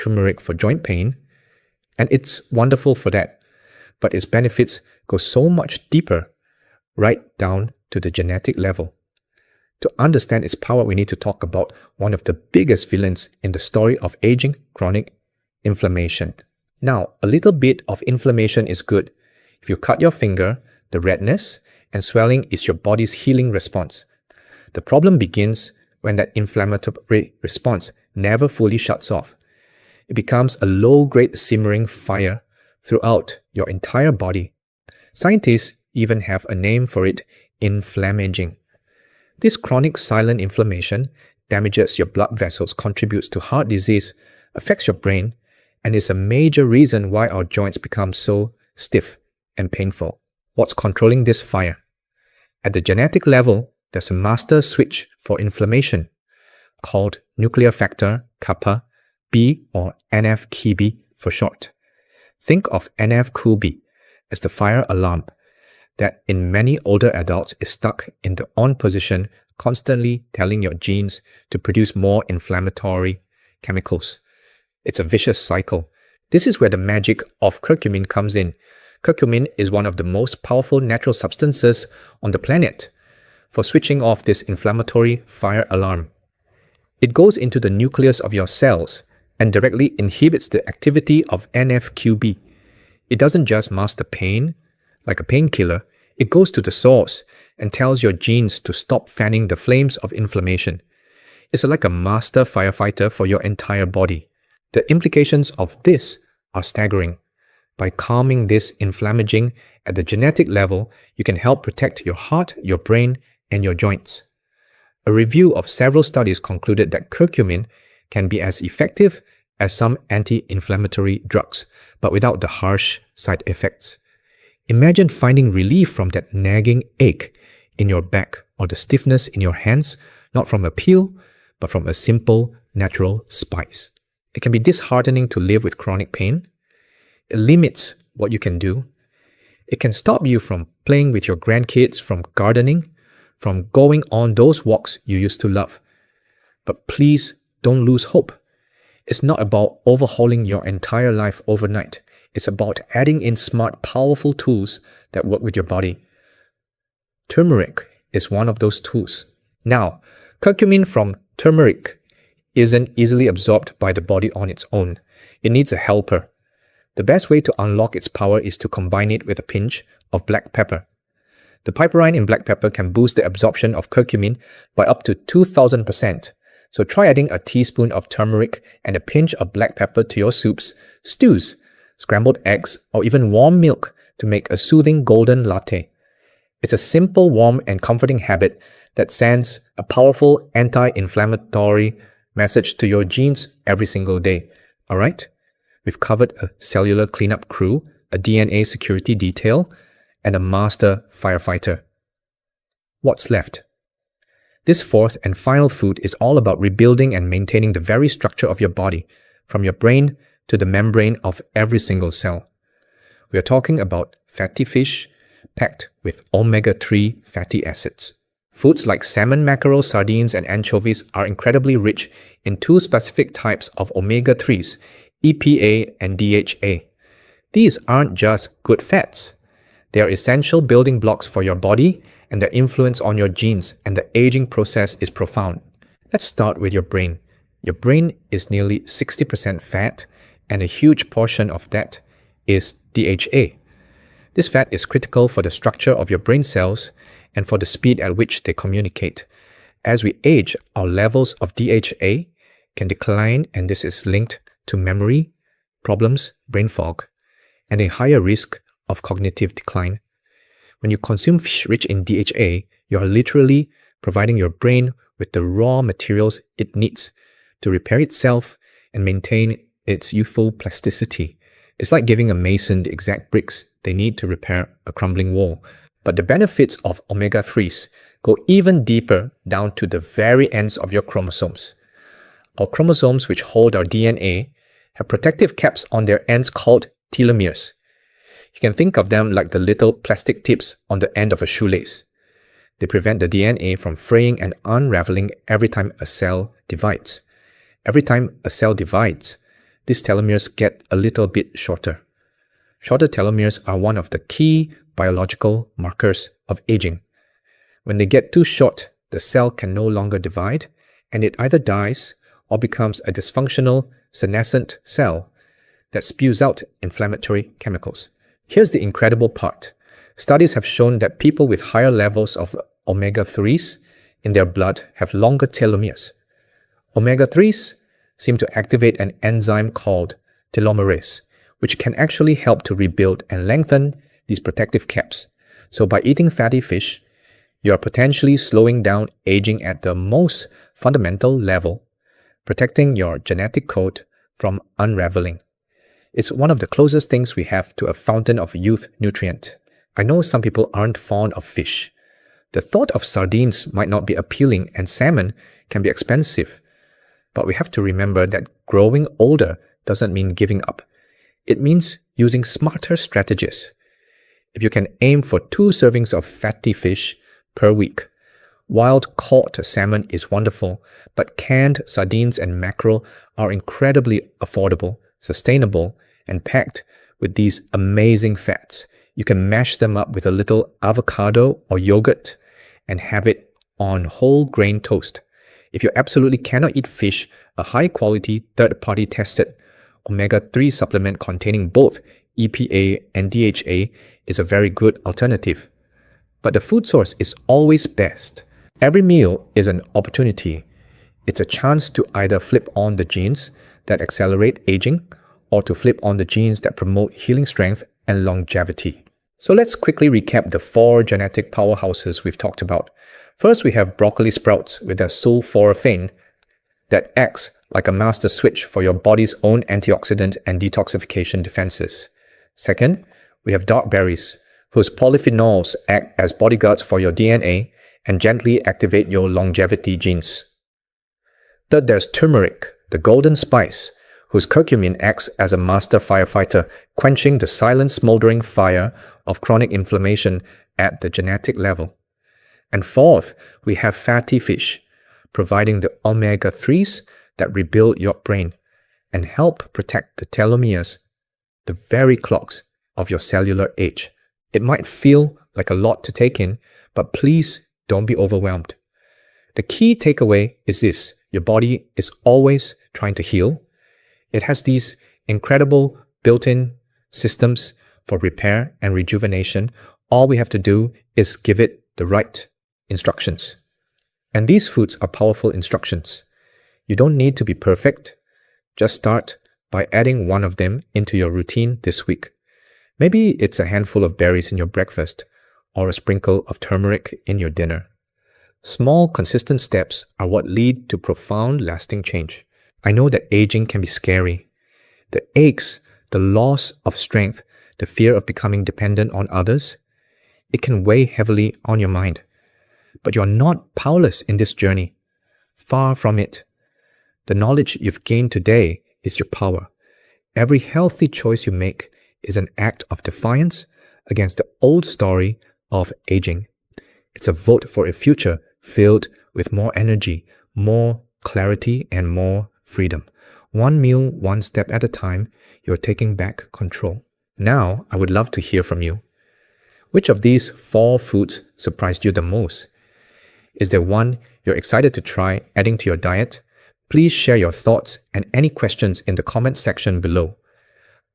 turmeric for joint pain, and it's wonderful for that. But its benefits go so much deeper, right down to the genetic level. To understand its power, we need to talk about one of the biggest villains in the story of aging: chronic inflammation. Now, a little bit of inflammation is good. If you cut your finger, the redness and swelling is your body's healing response. The problem begins when that inflammatory response never fully shuts off. It becomes a low-grade simmering fire throughout your entire body. Scientists even have a name for it: inflammaging. This chronic silent inflammation damages your blood vessels, contributes to heart disease, affects your brain, and is a major reason why our joints become so stiff and painful. What's controlling this fire? At the genetic level, there's a master switch for inflammation called nuclear factor kappa B, or NF-κB for short. Think of NF-κB as the fire alarm that in many older adults is stuck in the on position, constantly telling your genes to produce more inflammatory chemicals. It's a vicious cycle. This is where the magic of curcumin comes in. Curcumin is one of the most powerful natural substances on the planet for switching off this inflammatory fire alarm. It goes into the nucleus of your cells and directly inhibits the activity of NF-κB. It doesn't just mask the pain like a painkiller. It goes to the source and tells your genes to stop fanning the flames of inflammation. It's like a master firefighter for your entire body. The implications of this are staggering. By calming this inflammaging at the genetic level, you can help protect your heart, your brain, and your joints. A review of several studies concluded that curcumin can be as effective as some anti-inflammatory drugs, but without the harsh side effects. Imagine finding relief from that nagging ache in your back or the stiffness in your hands, not from a pill, but from a simple, natural spice. It can be disheartening to live with chronic pain. It limits what you can do. It can stop you from playing with your grandkids, from gardening, from going on those walks you used to love. But please don't lose hope. It's not about overhauling your entire life overnight. It's about adding in smart, powerful tools that work with your body. Turmeric is one of those tools. Now, curcumin from turmeric isn't easily absorbed by the body on its own. It needs a helper. The best way to unlock its power is to combine it with a pinch of black pepper. The piperine in black pepper can boost the absorption of curcumin by up to 2000%. So try adding a teaspoon of turmeric and a pinch of black pepper to your soups, stews, scrambled eggs, or even warm milk to make a soothing golden latte. It's a simple, warm, and comforting habit that sends a powerful anti-inflammatory message to your genes every single day. Alright? We've covered a cellular cleanup crew, a DNA security detail, and a master firefighter. What's left? This fourth and final food is all about rebuilding and maintaining the very structure of your body, from your brain to the membrane of every single cell. We are talking about fatty fish packed with omega-3 fatty acids. Foods like salmon, mackerel, sardines, and anchovies are incredibly rich in two specific types of omega-3s, EPA and DHA. These aren't just good fats. They are essential building blocks for your body, and their influence on your genes and the aging process is profound. Let's start with your brain. Your brain is nearly 60% fat, and a huge portion of that is DHA. This fat is critical for the structure of your brain cells and for the speed at which they communicate. As we age, our levels of DHA can decline, and this is linked to memory problems, brain fog, and a higher risk of cognitive decline. When you consume fish rich in DHA, you are literally providing your brain with the raw materials it needs to repair itself and maintain its youthful plasticity. It's like giving a mason the exact bricks they need to repair a crumbling wall. But the benefits of omega-3s go even deeper, down to the very ends of your chromosomes. Our chromosomes, which hold our DNA, have protective caps on their ends called telomeres. You can think of them like the little plastic tips on the end of a shoelace. They prevent the DNA from fraying and unraveling every time a cell divides. Every time a cell divides, these telomeres get a little bit shorter. Shorter telomeres are one of the key biological markers of aging. When they get too short, the cell can no longer divide, and it either dies or becomes a dysfunctional senescent cell that spews out inflammatory chemicals. Here's the incredible part. Studies have shown that people with higher levels of omega-3s in their blood have longer telomeres. Omega-3s seem to activate an enzyme called telomerase, which can actually help to rebuild and lengthen these protective caps. So by eating fatty fish, you are potentially slowing down aging at the most fundamental level, protecting your genetic code from unraveling. It's one of the closest things we have to a fountain of youth nutrient. I know some people aren't fond of fish. The thought of sardines might not be appealing, and salmon can be expensive. But we have to remember that growing older doesn't mean giving up. It means using smarter strategies. If you can aim for 2 servings of fatty fish per week, wild-caught salmon is wonderful, but canned sardines and mackerel are incredibly affordable, sustainable, and packed with these amazing fats. You can mash them up with a little avocado or yogurt and have it on whole grain toast. If you absolutely cannot eat fish, a high-quality, third-party tested omega-3 supplement containing both EPA and DHA is a very good alternative. But the food source is always best. Every meal is an opportunity. It's a chance to either flip on the genes that accelerate aging or to flip on the genes that promote healing strength and longevity. So let's quickly recap the 4 genetic powerhouses we've talked about. First, we have broccoli sprouts with their sulforaphane that acts like a master switch for your body's own antioxidant and detoxification defenses. Second, we have dark berries, whose polyphenols act as bodyguards for your DNA and gently activate your longevity genes. Third, there's turmeric, the golden spice, whose curcumin acts as a master firefighter, quenching the silent smoldering fire of chronic inflammation at the genetic level. And fourth, we have fatty fish, providing the omega-3s that rebuild your brain and help protect the telomeres, the very clocks of your cellular age. It might feel like a lot to take in, but please don't be overwhelmed. The key takeaway is this: your body is always trying to heal. It has these incredible built-in systems for repair and rejuvenation. All we have to do is give it the right instructions. And these foods are powerful instructions. You don't need to be perfect. Just start by adding one of them into your routine this week. Maybe it's a handful of berries in your breakfast or a sprinkle of turmeric in your dinner. Small, consistent steps are what lead to profound, lasting change. I know that aging can be scary. The aches, the loss of strength, the fear of becoming dependent on others, it can weigh heavily on your mind. But you're not powerless in this journey. Far from it. The knowledge you've gained today is your power. Every healthy choice you make is an act of defiance against the old story of aging. It's a vote for a future filled with more energy, more clarity, and more freedom. One meal, one step at a time, you're taking back control. Now, I would love to hear from you. Which of these 4 foods surprised you the most? Is there one you're excited to try adding to your diet? Please share your thoughts and any questions in the comment section below.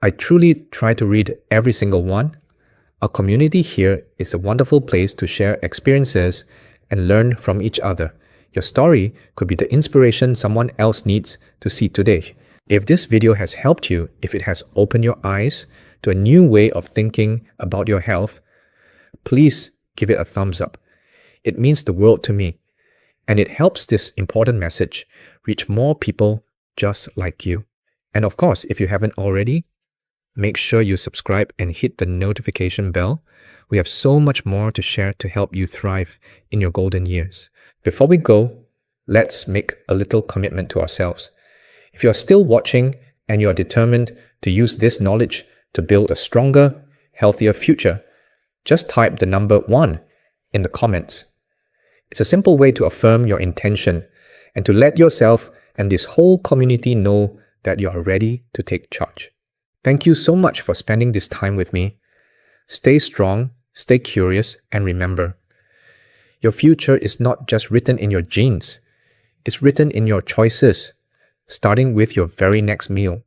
I truly try to read every single one. Our community here is a wonderful place to share experiences and learn from each other. Your story could be the inspiration someone else needs to see today. If this video has helped you, if it has opened your eyes to a new way of thinking about your health, please give it a thumbs up. It means the world to me, and it helps this important message reach more people just like you. And of course, if you haven't already, make sure you subscribe and hit the notification bell. We have so much more to share to help you thrive in your golden years. Before we go, let's make a little commitment to ourselves. If you are still watching and you are determined to use this knowledge to build a stronger, healthier future, just type the number 1 in the comments. It's a simple way to affirm your intention and to let yourself and this whole community know that you are ready to take charge. Thank you so much for spending this time with me. Stay strong, stay curious, and remember, your future is not just written in your genes. It's written in your choices, starting with your very next meal.